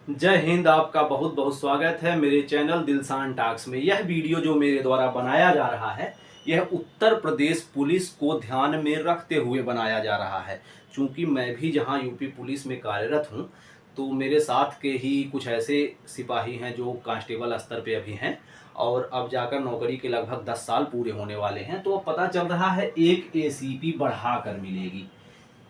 जय हिंद। आपका बहुत बहुत स्वागत है मेरे चैनल दिलसान टॉक्स में। यह वीडियो जो मेरे द्वारा बनाया जा रहा है, यह उत्तर प्रदेश पुलिस को ध्यान में रखते हुए बनाया जा रहा है। चूंकि मैं भी जहां यूपी पुलिस में कार्यरत हूं, तो मेरे साथ के ही कुछ ऐसे सिपाही हैं जो कांस्टेबल स्तर पे अभी हैं और अब जाकर नौकरी के लगभग 10 साल पूरे होने वाले हैं। तो अब पता चल रहा है एक एसीपी बढ़ा कर मिलेगी।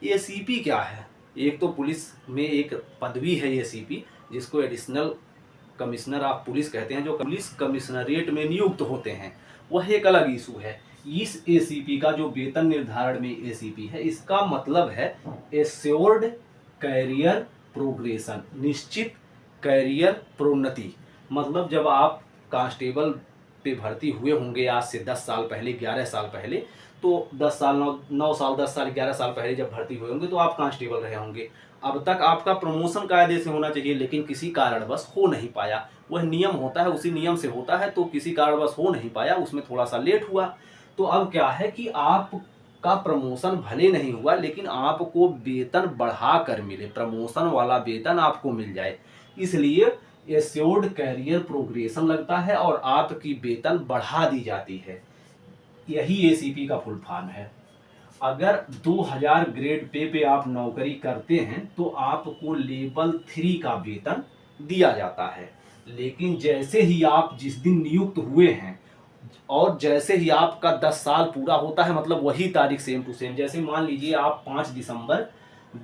एसीपी क्या है? एक तो पुलिस में एक पदवी है एसीपी, जिसको एडिशनल कमिश्नर ऑफ पुलिस कहते हैं, जो पुलिस कमिश्नरेट में नियुक्त होते हैं। वह एक अलग इशू है। इस एसीपी का जो वेतन निर्धारण में एसीपी है, इसका मतलब है एश्योर्ड कैरियर प्रोग्रेशन, निश्चित कैरियर प्रोन्नति। मतलब जब आप कांस्टेबल पे भर्ती हुए होंगे आज से 10 साल पहले, 11 साल पहले, तो 10 साल 9 साल 10 साल 11 साल पहले जब भर्ती हुए होंगे तो आप कांस्टेबल रहे होंगे। अब तक आपका प्रमोशन कायदे से होना चाहिए, लेकिन किसी कारणवश हो नहीं पाया। वह नियम होता है, उसी नियम से होता है, तो किसी कारणवश हो नहीं पाया, उसमें थोड़ा सा लेट हुआ। तो अब क्या है कि आपका प्रमोशन भले नहीं हुआ, लेकिन आपको वेतन बढ़ा कर मिले, प्रमोशन वाला वेतन आपको मिल जाए, इसलिए एश्योर्ड कैरियर प्रोग्रेशन लगता है और आपकी वेतन बढ़ा दी जाती है। यही एसीपी का फुल फॉर्म है। अगर 2000 ग्रेड पे आप नौकरी करते हैं तो आपको लेवल 3 का वेतन दिया जाता है। लेकिन जैसे ही आप जिस दिन नियुक्त हुए हैं और जैसे ही आपका 10 साल पूरा होता है, मतलब वही तारीख सेम टू सेम, जैसे मान लीजिए आप 5 दिसंबर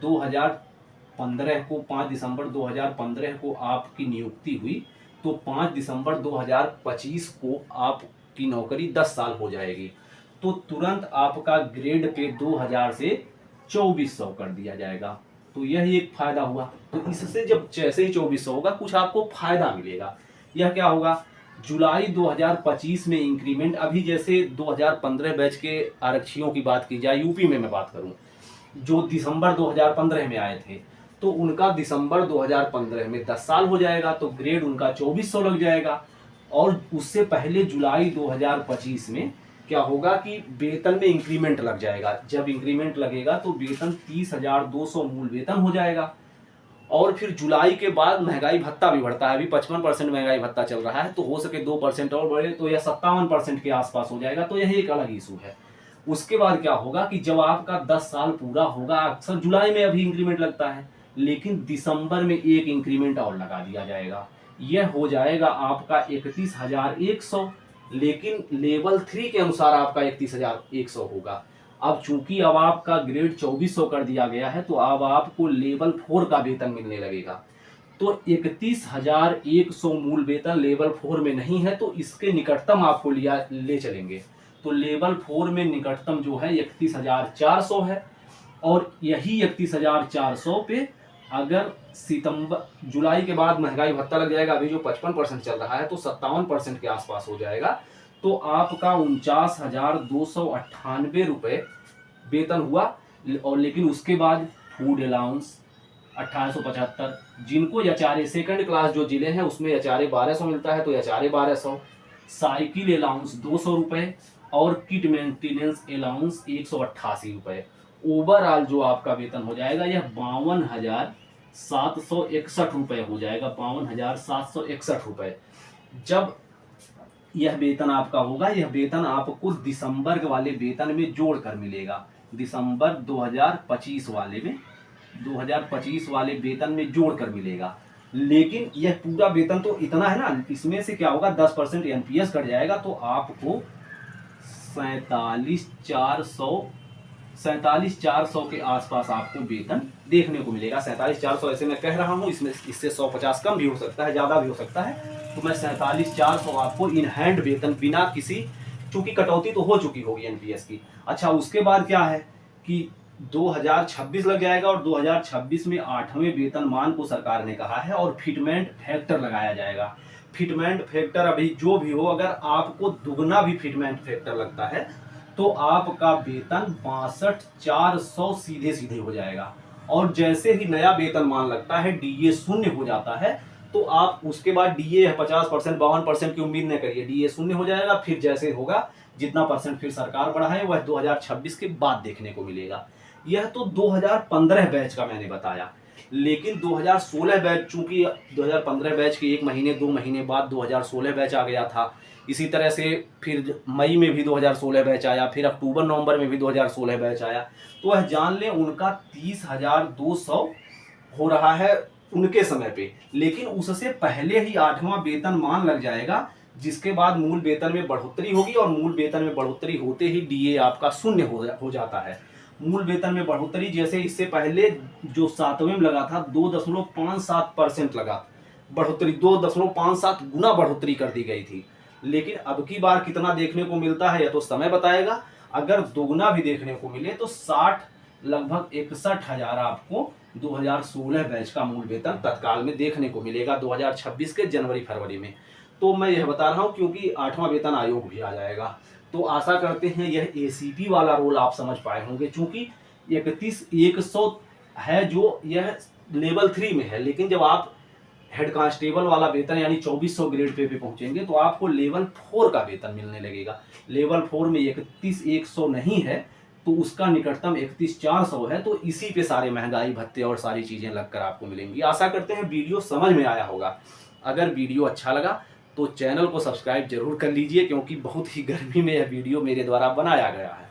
2015 को 5 दिसंबर 2015 को आपकी नियुक्ति हुई, तो 5 दिसंबर 2025 को आपकी नौकरी 10 साल हो जाएगी। तो तुरंत आपका ग्रेड पे 2000 से 2400 कर दिया जाएगा। तो यह एक फायदा हुआ। तो इससे जब जैसे ही 2400 होगा, कुछ आपको फायदा मिलेगा। यह क्या होगा? जुलाई 2025 में इंक्रीमेंट। अभी जैसे 2015 बैच के आरक्षियों की बात की जाए, यूपी में मैं बात करूं, जो दिसंबर 2015 में आए थे, तो उनका दिसंबर 2015 में 10 साल हो जाएगा, तो ग्रेड उनका 2400 लग जाएगा। और उससे पहले जुलाई 2025 में क्या होगा कि वेतन में इंक्रीमेंट लग जाएगा। जब इंक्रीमेंट लगेगा तो वेतन 30,200 मूल वेतन हो जाएगा। और फिर जुलाई के बाद महंगाई भत्ता भी बढ़ता है। अभी 55% महंगाई भत्ता चल रहा है, तो हो सके 2% और बढ़े तो यह 57% के आसपास हो जाएगा। तो यह एक अलग इशू है। उसके बाद क्या होगा कि जब आपका 10 साल पूरा होगा, अक्सर जुलाई में अभी इंक्रीमेंट लगता है, लेकिन दिसंबर में एक इंक्रीमेंट और लगा दिया जाएगा। यह हो जाएगा आपका 31,100, लेकिन लेवल 3 के अनुसार आपका 31,100 होगा। अब चूंकि अब आपका ग्रेड 2400 कर दिया गया है, तो अब आपको लेवल 4 का वेतन मिलने लगेगा। तो 31,100 मूल वेतन लेवल 4 में नहीं है, तो इसके निकटतम आपको लिया ले चलेंगे। तो लेवल 4 में निकटतम जो है 31,400 है। और यही 31,400 पे अगर सितंबर जुलाई के बाद महंगाई भत्ता लग जाएगा, अभी जो 55% चल रहा है, तो 57% के आसपास हो जाएगा। तो आपका 49,298 रुपये वेतन हुआ। और लेकिन उसके बाद फूड अलाउंस 1875, जिनको एचआरए सेकंड क्लास जो जिले हैं उसमें एचआरए 1200 मिलता है, तो एचआरए 1200, साइकिल अलाउंस 200 रुपये और किट मेंटेनेंस अलाउंस 188 रुपये। ओवरऑल जो आपका वेतन हो जाएगा यह 52,761 रुपये हो जाएगा। 52,761 रुपये। जब यह वेतन आपका होगा, यह वेतन आपको दिसंबर वाले वेतन में जोड़कर मिलेगा। दिसंबर 2025 वाले में, 2025 वाले वेतन में जोड़कर मिलेगा। लेकिन यह पूरा वेतन तो इतना है ना, इसमें से क्या होगा, 10% एनपीएस कट जाएगा, तो आपको 47,400 के आसपास आपको वेतन देखने को मिलेगा। 47,400 ऐसे मैं कह रहा हूं, इसमें इससे 150 कम भी हो सकता है, ज्यादा भी हो सकता है। तो मैं 47,400 आपको इन हैंड वेतन, बिना किसी, चूंकि कटौती तो हो चुकी होगी एनपीएस की। अच्छा, उसके बाद क्या है कि 2026 लग जाएगा और 2026 में 8वें वेतनमान को सरकार ने कहा है और फिटमेंट फैक्टर लगाया जाएगा। फिटमेंट फैक्टर अभी जो भी हो, अगर आपको दुगना भी फिटमेंट फैक्टर लगता है तो आपका वेतन 62,400 सीधे सीधे हो जाएगा। और जैसे ही नया वेतनमान लगता है, डीए शून्य हो जाता है, तो आप उसके बाद डीए 50%, 52% की उम्मीद न करिए, डीए शून्य हो जाएगा। फिर जैसे होगा, जितना परसेंट फिर सरकार बढ़ाए वह 2026 के बाद देखने को मिलेगा। यह तो 2015 बैच का मैंने बताया। लेकिन 2016 बैच, चूंकि 2015 बैच के 1 महीने 2 महीने बाद 2016 बैच आ गया था, इसी तरह से फिर मई में भी 2016 बैच आया, फिर अक्टूबर नवंबर में भी 2016 बैच आया, तो वह जान लें उनका 30,200 हो रहा है उनके समय पे। लेकिन उससे पहले ही 8वां वेतनमान लग जाएगा, जिसके बाद मूल वेतन में बढ़ोतरी होगी, और मूल वेतन में बढ़ोतरी होते ही डीए आपका शून्य हो जाता है। मूल वेतन में बढ़ोतरी जैसे इससे पहले जो 7वें में लगा था 2.57% लगा बढ़ोतरी, 2.57 गुना बढ़ोतरी कर दी गई थी। लेकिन अब की बार कितना देखने को मिलता है यह तो समय बताएगा। अगर दोगुना भी देखने को मिले तो 60 लगभग 61,000 आपको 2016 बैच का मूल वेतन तत्काल में देखने को मिलेगा 2026 के जनवरी फरवरी में। तो मैं यह बता रहा हूं क्योंकि 8वां वेतन आयोग भी आ जाएगा। तो आशा करते हैं यह एसीपी वाला रोल आप समझ पाए होंगे, चूंकि 31,100 है जो यह लेवल 3 में है, लेकिन जब आप हेड कांस्टेबल वाला वेतन यानी 2400 ग्रेड पे पहुंचेंगे तो आपको लेवल 4 का वेतन मिलने लगेगा। लेवल 4 में 31,100 नहीं है तो उसका निकटतम 31,400 है। तो इसी पे सारे महंगाई भत्ते और सारी चीजें लगकर आपको मिलेंगी। आशा करते हैं वीडियो समझ में आया होगा। अगर वीडियो अच्छा लगा तो चैनल को सब्सक्राइब जरूर कर लीजिए, क्योंकि बहुत ही गर्मी में यह वीडियो मेरे द्वारा बनाया गया है।